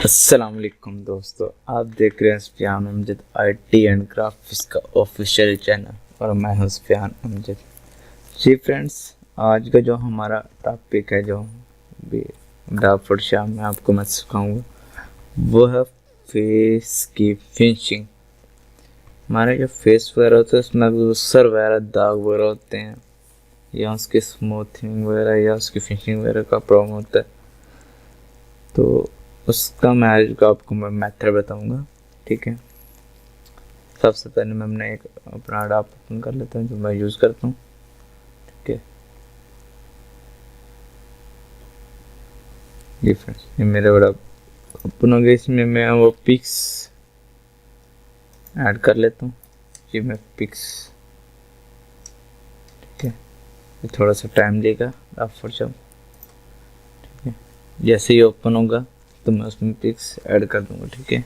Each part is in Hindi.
अस्सलाम वालेकुम दोस्तों, आप देख रहे हैं Sufiyan Amjad IT and graphics का ऑफिशियल चैनल और मैं हूं सुफियान अमजद। जी फ्रेंड्स, आज का जो हमारा टॉपिक है, जो ब्राफट शाम में आपको मैं सिखाऊंगा वो है फेस की फिनिशिंग। हमारे जो फेस वगैरह होते हैं उसमें सर वगैरह दाग वगैरह होते हैं, या उसकी स्मूथिंग वगैरह या उसकी फिनिशिंग वगैरह का प्रॉब्लम होता है, तो उसका मैं आज का आपको मैं मेथड बताऊंगा। ठीक है, सबसे पहले मैं अपना एक अपना ऐप ओपन कर लेता हूँ जो मैं यूज़ करता हूँ। ठीक है, ये फ्रेंड्स, ये मेरा बड़ा ओपन हो गया। इसमें मैं वो पिक्स ऐड कर लेता हूँ। ये मैं पिक्स, ठीक है, ये थोड़ा सा टाइम लेगा आप फॉर जब। ठीक है, जैसे ही ओपन होगा तो मैं उसमें पिक्स ऐड कर दूंगा। ठीक है,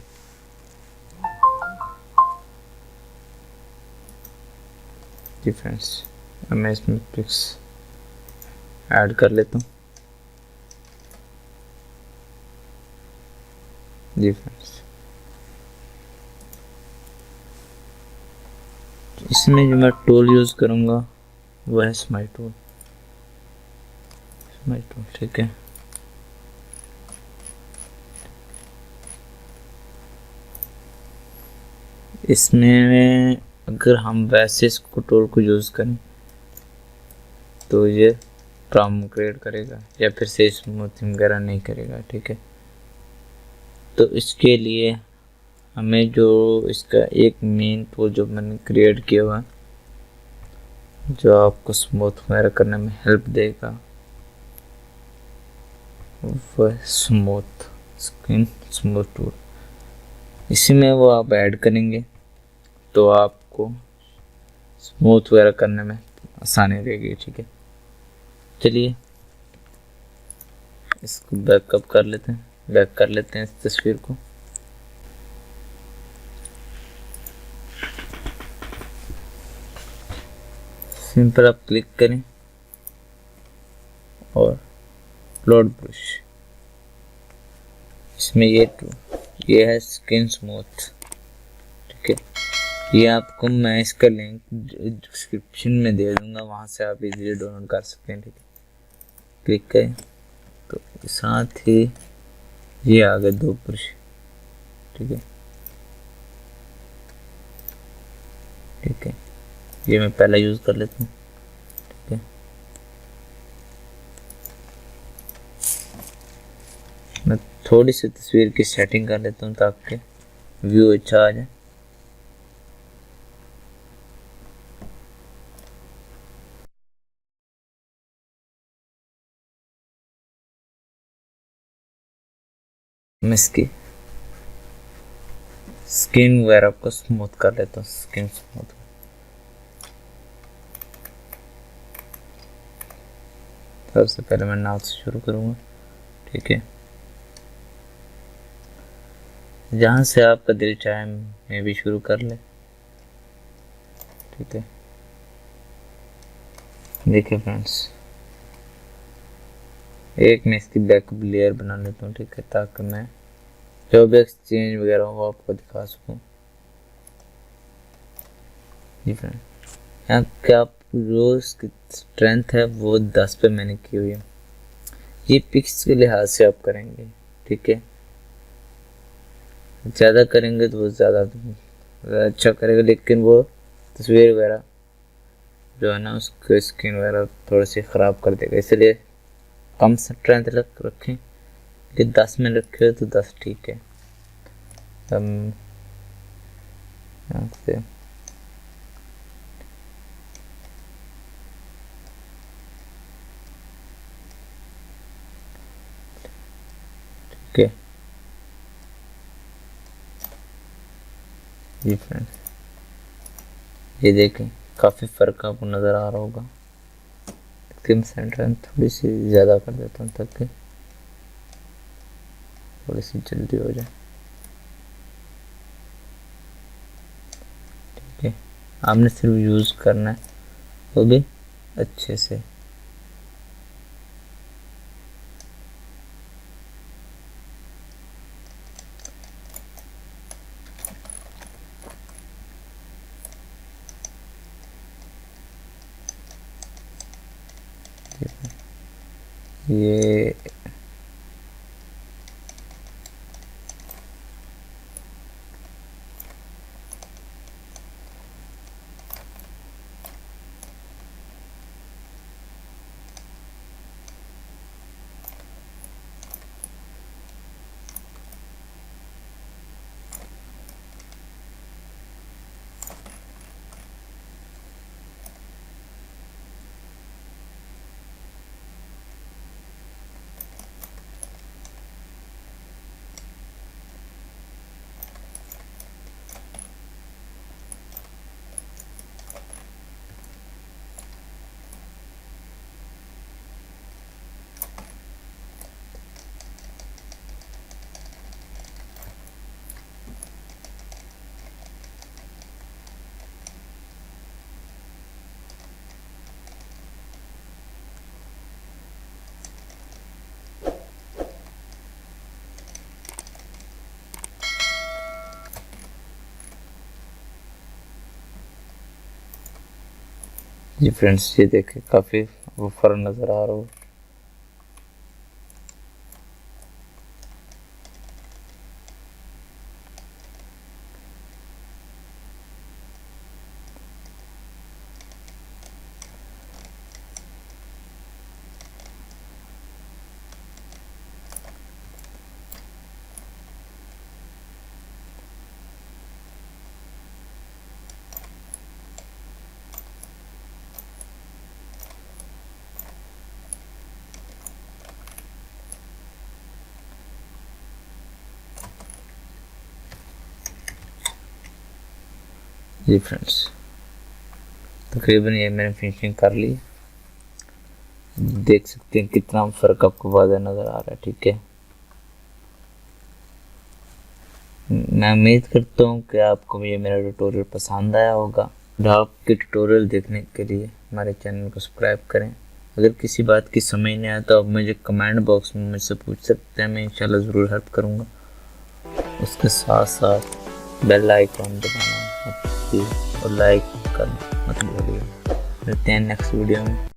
जी फ्रेंड्स, मैं इसमें पिक्स ऐड कर लेता हूँ। जी फ्रेंड्स, इसमें जो मैं टूल यूज़ करूँगा वो है स्माइल टूल। ठीक है, इसमें अगर हम वैसे इसको टूल को यूज़ करें तो ये प्रॉब्लम क्रिएट करेगा या फिर से स्मूथिंग वगैरह नहीं करेगा। ठीक है, तो इसके लिए हमें जो इसका एक मेन टूल जो मैंने क्रिएट किया हुआ जो आपको स्मूथ वगैरह करने में हेल्प देगा वो है स्किन स्मूथ टूल। इसी में वो आप ऐड करेंगे तो आपको स्मूथ वगैरह करने में आसानी रहेगी। ठीक है, चलिए इसको बैकअप कर लेते हैं, बैक कर लेते हैं इस तस्वीर को। सिंपल आप क्लिक करें और लोड ब्रश, इसमें ये है स्किन स्मूथ। ठीक है, ये आपको मैं इसका लिंक डिस्क्रिप्शन में दे दूंगा, वहां से आप इजीली डाउनलोड कर सकते हैं। ठीक है, क्लिक करें तो साथ ही ये आ गए दो ब्रश। ठीक है, ठीक है, ये मैं पहला यूज़ कर लेता हूँ। ठीक है, मैं थोड़ी सी तस्वीर की सेटिंग कर लेता हूँ ताकि व्यू अच्छा आ जाए। मैं इसकी स्किन वगैरह को स्मूथ कर लेता हूँ। स्किन स्मूथ, सबसे पहले मैं नाक से शुरू करूँगा। ठीक है, जहाँ से आपका दिल चाहे मैं भी शुरू कर ले। ठीक है, देखिए फ्रेंड्स, एक मैं इसकी बैकअप लेयर बना लेता हूँ। ठीक है, ताकि मैं जो भी एक्सचेंज वगैरह हो आपको दिखा सकूँ। जी फ्रेंड, यहाँ क्या आप जो इसकी स्ट्रेंथ है वो 10 पे मैंने की हुई है। ये पिक्स के लिहाज से आप करेंगे। ठीक है, ज़्यादा करेंगे तो वो ज़्यादा अच्छा करेगा, लेकिन वो तस्वीर वगैरह जो है ना उसको स्क्रीन वगैरह थोड़ी सी ख़राब कर देगा, इसलिए कम स्ट्रेंथ रखें। कि 10 में रखे हो तो 10 ठीक है। हम यहाँ से ठीक है, जी फ्रेंड्स, ये देखें काफ़ी फ़र्क आपको नज़र आ रहा होगा। स्क्रीन सेंटर थोड़ी सी ज़्यादा कर देता हूँ ताकि थोड़ी सी जल्दी हो जाए। ठीक है, आपने सिर्फ यूज़ करना है वो भी अच्छे से। ये जी फ्रेंड्स, ये देखें काफ़ी वो फर्क नज़र आ रहा हो। जी फ्रेंड्स, तकरीबन ये मैंने फिनिशिंग कर ली। देख सकते हैं कितना फ़र्क आपको वाज़ह नज़र आ रहा है। ठीक है, मैं उम्मीद करता हूँ कि आपको ये मेरा ट्यूटोरियल पसंद आया होगा। और आपके ट्यूटोरियल देखने के लिए हमारे चैनल को सब्सक्राइब करें। अगर किसी बात की समझ नहीं आया तो आप मुझे कमेंट बॉक्स में मुझसे पूछ सकते हैं, मैं इंशाल्लाह ज़रूर हेल्प करूँगा। उसके साथ साथ बेल आइकॉन दबाना मत भूलिए और लाइक करना मत भूलिए। मिलते हैं नेक्स्ट वीडियो में।